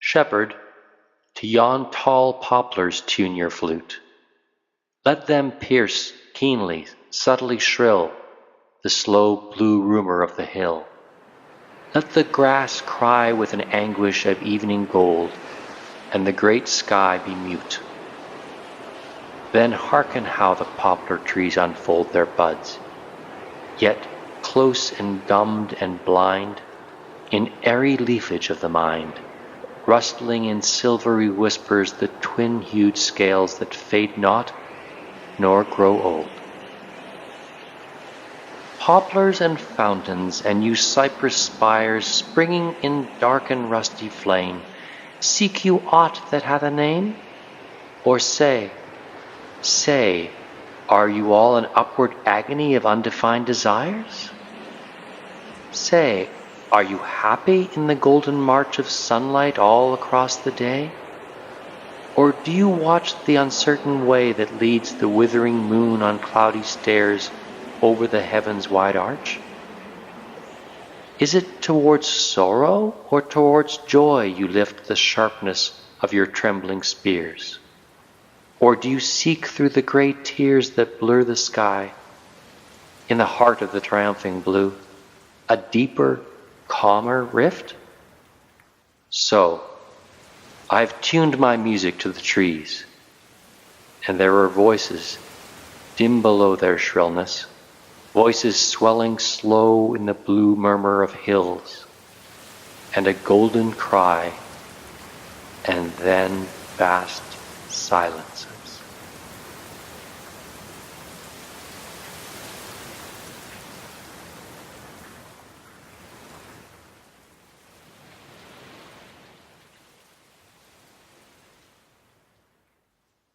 Shepherd, to yon tall poplars tune your flute. Let them pierce keenly, subtly shrill, the slow blue rumour of the hill. Let the grass cry with an anguish of evening gold, and the great sky be mute. Then hearken how the poplar trees unfold their buds, yet close and gummed and blind, in airy leafage of the mind, rustling in silvery whispers the twin-hued scales that fade not nor grow old. Poplars and fountains and you cypress spires springing in dark and rusty flame, seek you aught that hath a name? Or say, are you all an upward agony of undefined desires? Say, are you happy in the golden march of sunlight all across the day? Or do you watch the uncertain way that leads the withering moon on cloudy stairs over the heaven's wide arch? Is it towards sorrow or towards joy you lift the sharpness of your trembling spears? Or do you seek through the grey tears that blur the sky, in the heart of the triumphing blue, a deeper, calmer rift? So, I've tuned my music to the trees, and there are voices dim below their shrillness, voices swelling slow in the blue murmur of hills, and a golden cry, and then vast silences.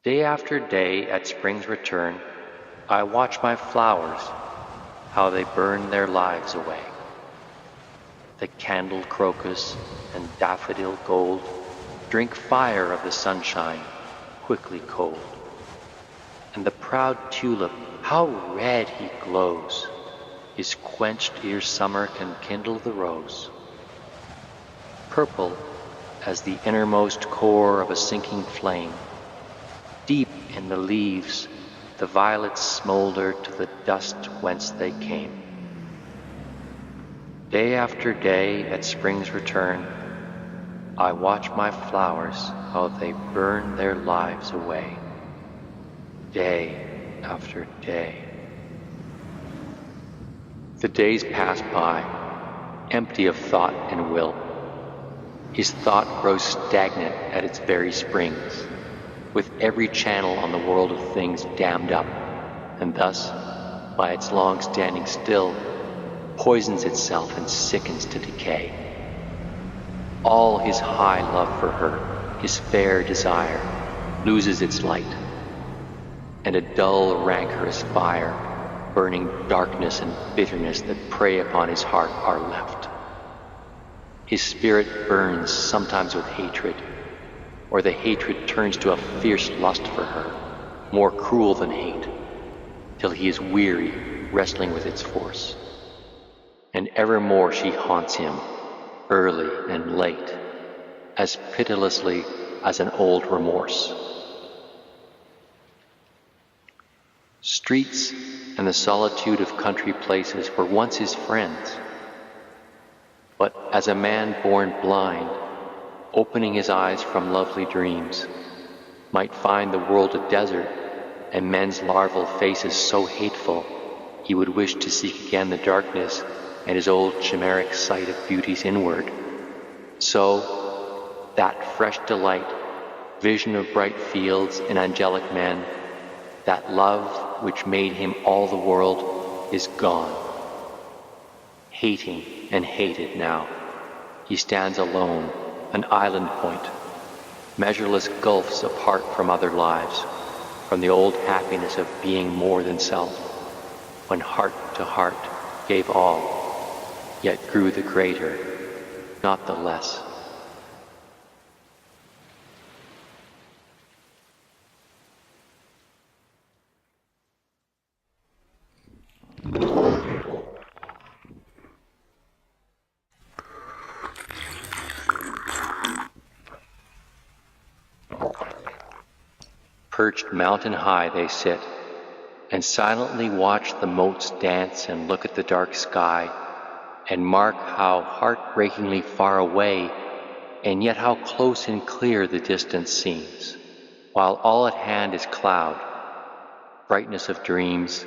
Day after day at spring's return, I watch my flowers, how they burn their lives away. The candle crocus and daffodil gold drink fire of the sunshine, quickly cold. And the proud tulip, how red he glows, is quenched ere summer can kindle the rose. Purple as the innermost core of a sinking flame, deep in the leaves the violets smolder to the dust whence they came. Day after day at spring's return, I watch my flowers how they burn their lives away. Day after day. The days pass by, empty of thought and will. His thought grows stagnant at its very springs, with every channel on the world of things dammed up, and thus, by its long standing still, poisons itself and sickens to decay. All his high love for her, his fair desire, loses its light, and a dull, rancorous fire, burning darkness and bitterness that prey upon his heart are left. His spirit burns sometimes with hatred, or the hatred turns to a fierce lust for her, more cruel than hate, till he is weary, wrestling with its force. And evermore she haunts him, early and late, as pitilessly as an old remorse. Streets and the solitude of country places were once his friends, but as a man born blind, opening his eyes from lovely dreams, might find the world a desert and men's larval faces so hateful he would wish to seek again the darkness and his old chimeric sight of beauties inward. So, that fresh delight, vision of bright fields and angelic men, that love which made him all the world, is gone. Hating and hated now, he stands alone, an island point, measureless gulfs apart from other lives, from the old happiness of being more than self, when heart to heart gave all, yet grew the greater, not the less. Perched mountain high they sit, and silently watch the motes dance and look at the dark sky, and mark how heartbreakingly far away, and yet how close and clear the distance seems, while all at hand is cloud, brightness of dreams,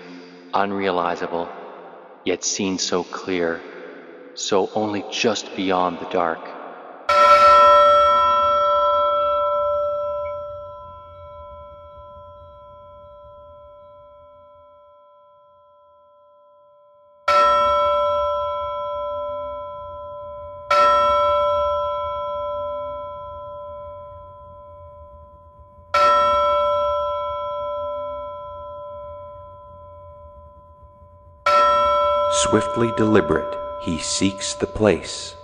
unrealizable, yet seen so clear, so only just beyond the dark. Swiftly deliberate, he seeks the place.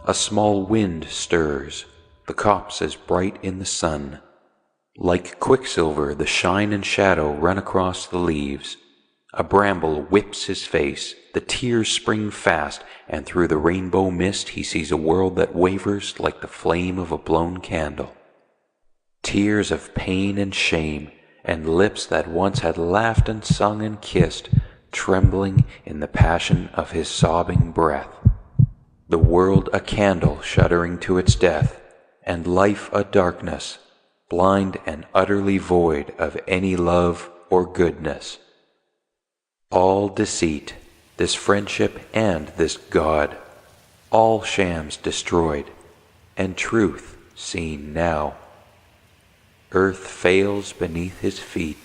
A small wind stirs, the copse is bright in the sun. Like quicksilver, the shine and shadow run across the leaves. A bramble whips his face, the tears spring fast, and through the rainbow mist he sees a world that wavers like the flame of a blown candle. Tears of pain and shame, and lips that once had laughed and sung and kissed, trembling in the passion of his sobbing breath. The world a candle shuddering to its death, and life a darkness, blind and utterly void of any love or goodness. All deceit, this friendship and this God, all shams destroyed, and truth seen now. Earth fails beneath his feet.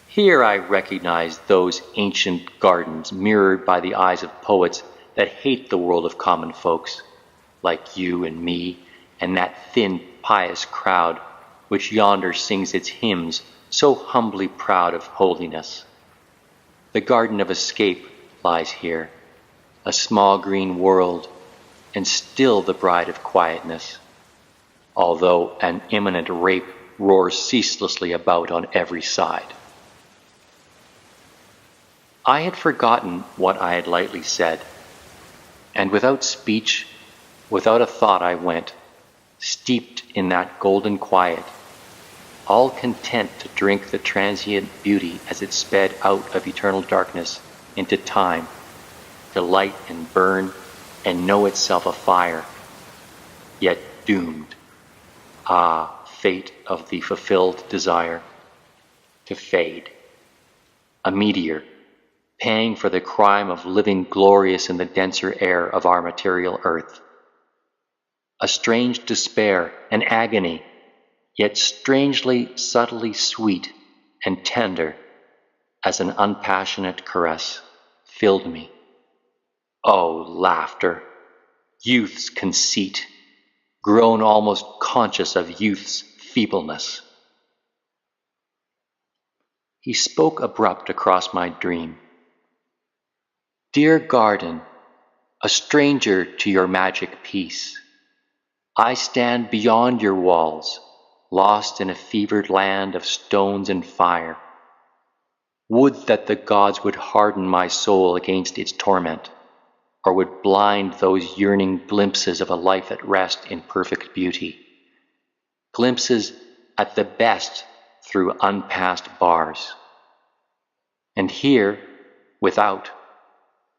Here I recognize those ancient gardens mirrored by the eyes of poets that hate the world of common folks, like you and me, and that thin, pious crowd which yonder sings its hymns so humbly proud of holiness. The garden of escape lies here, a small green world, and still the bride of quietness, although an imminent rape roars ceaselessly about on every side. I had forgotten what I had lightly said, and without speech, without a thought I went, steeped in that golden quiet, all content to drink the transient beauty as it sped out of eternal darkness into time, to light and burn and know itself afire, yet doomed, fate of the fulfilled desire, to fade, a meteor, paying for the crime of living glorious in the denser air of our material earth. A strange despair, an agony, yet strangely, subtly sweet and tender as an unpassionate caress, filled me. Oh, laughter, youth's conceit, grown almost conscious of youth's feebleness. He spoke abrupt across my dream. Dear garden, a stranger to your magic peace, I stand beyond your walls, lost in a fevered land of stones and fire. Would that the gods would harden my soul against its torment, or would blind those yearning glimpses of a life at rest in perfect beauty. Glimpses at the best through unpassed bars. And here, without,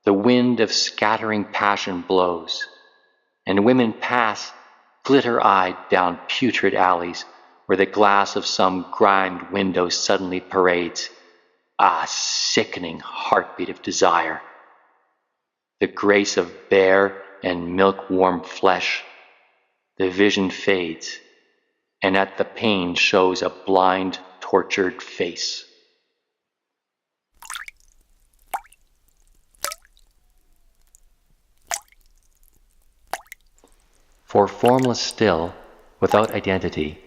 the wind of scattering passion blows, and women pass glitter-eyed down putrid alleys where the glass of some grimed window suddenly parades, sickening heartbeat of desire. The grace of bare and milk-warm flesh, the vision fades, and at the pain shows a blind, tortured face. For formless still, without identity,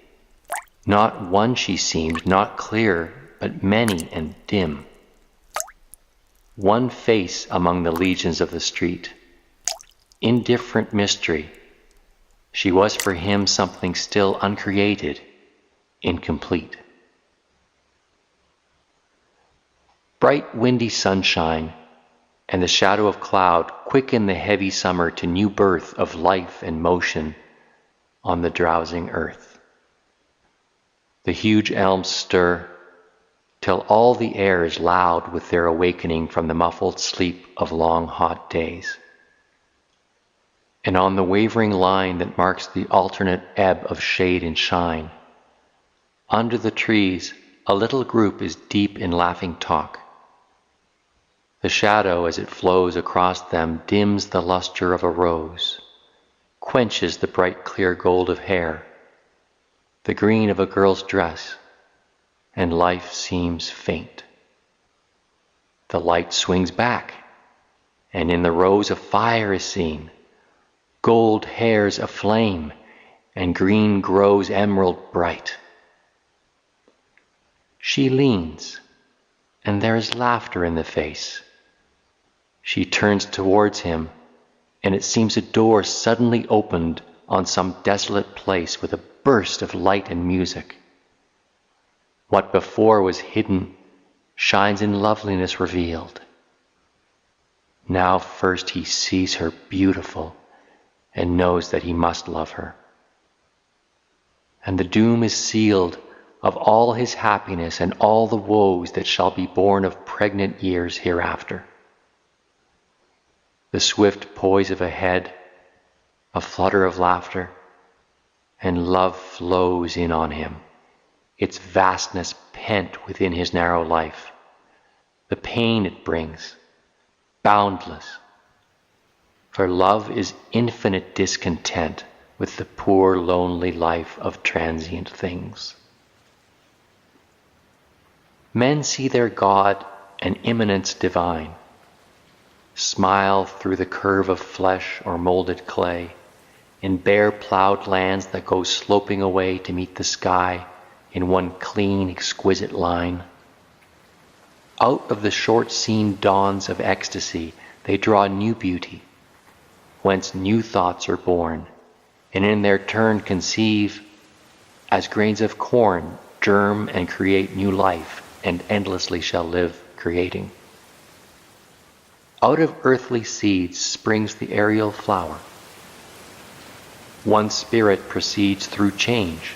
not one she seemed, not clear, but many and dim. One face among the legions of the street, indifferent mystery. She was for him something still uncreated, incomplete. Bright windy sunshine and the shadow of cloud quicken the heavy summer to new birth of life and motion on the drowsing earth. The huge elms stir till all the air is loud with their awakening from the muffled sleep of long hot days. And on the wavering line that marks the alternate ebb of shade and shine, under the trees a little group is deep in laughing talk. The shadow as it flows across them dims the luster of a rose, quenches the bright clear gold of hair, the green of a girl's dress, and life seems faint. The light swings back, and in the rose a fire is seen, gold hairs aflame, and green grows emerald bright. She leans, and there is laughter in the face. She turns towards him, and it seems a door suddenly opened on some desolate place with a burst of light and music. What before was hidden shines in loveliness revealed. Now first he sees her beautiful and knows that he must love her. And the doom is sealed of all his happiness and all the woes that shall be born of pregnant years hereafter. The swift poise of a head, a flutter of laughter, and love flows in on him, its vastness pent within his narrow life, the pain it brings, boundless. For love is infinite discontent with the poor lonely life of transient things. Men see their God an immanence divine, smile through the curve of flesh or molded clay, in bare ploughed lands that go sloping away to meet the sky in one clean, exquisite line. Out of the short-seen dawns of ecstasy they draw new beauty, whence new thoughts are born, and in their turn conceive, as grains of corn, germ and create new life, and endlessly shall live, creating. Out of earthly seeds springs the aerial flower. One spirit proceeds through change,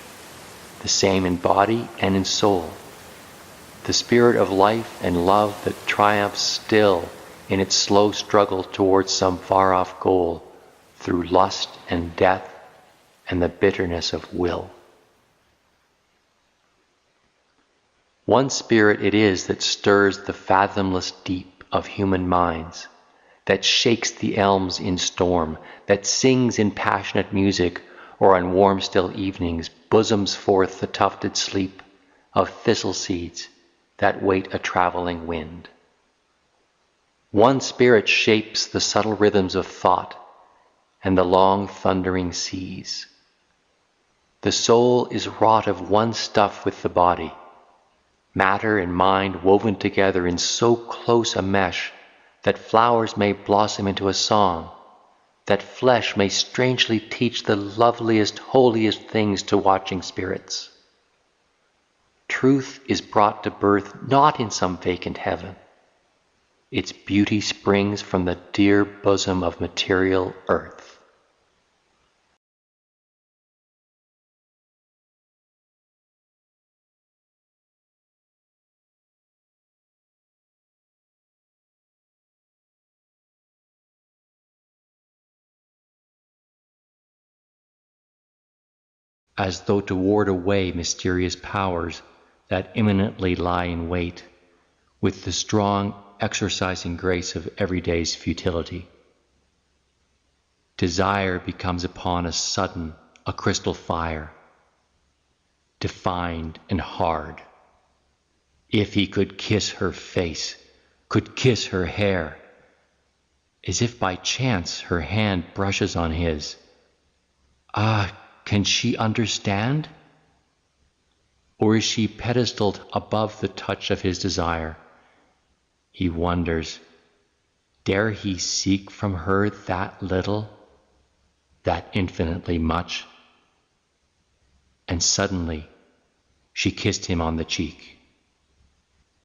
the same in body and in soul, the spirit of life and love that triumphs still in its slow struggle towards some far-off goal through lust and death and the bitterness of will. One spirit it is that stirs the fathomless deep of human minds, that shakes the elms in storm, that sings in passionate music, or on warm still evenings bosoms forth the tufted sleep of thistle seeds that wait a traveling wind. One spirit shapes the subtle rhythms of thought and the long thundering seas. The soul is wrought of one stuff with the body, matter and mind woven together in so close a mesh that flowers may blossom into a song, that flesh may strangely teach the loveliest, holiest things to watching spirits. Truth is brought to birth not in some vacant heaven. Its beauty springs from the dear bosom of material earth. As though to ward away mysterious powers that imminently lie in wait, with the strong exorcising grace of everyday's futility. Desire becomes upon us sudden a crystal fire, defined and hard. If he could kiss her face, could kiss her hair, as if by chance her hand brushes on his. Ah, can she understand? Or is she pedestaled above the touch of his desire? He wonders, dare he seek from her that little, that infinitely much? And suddenly she kissed him on the cheek.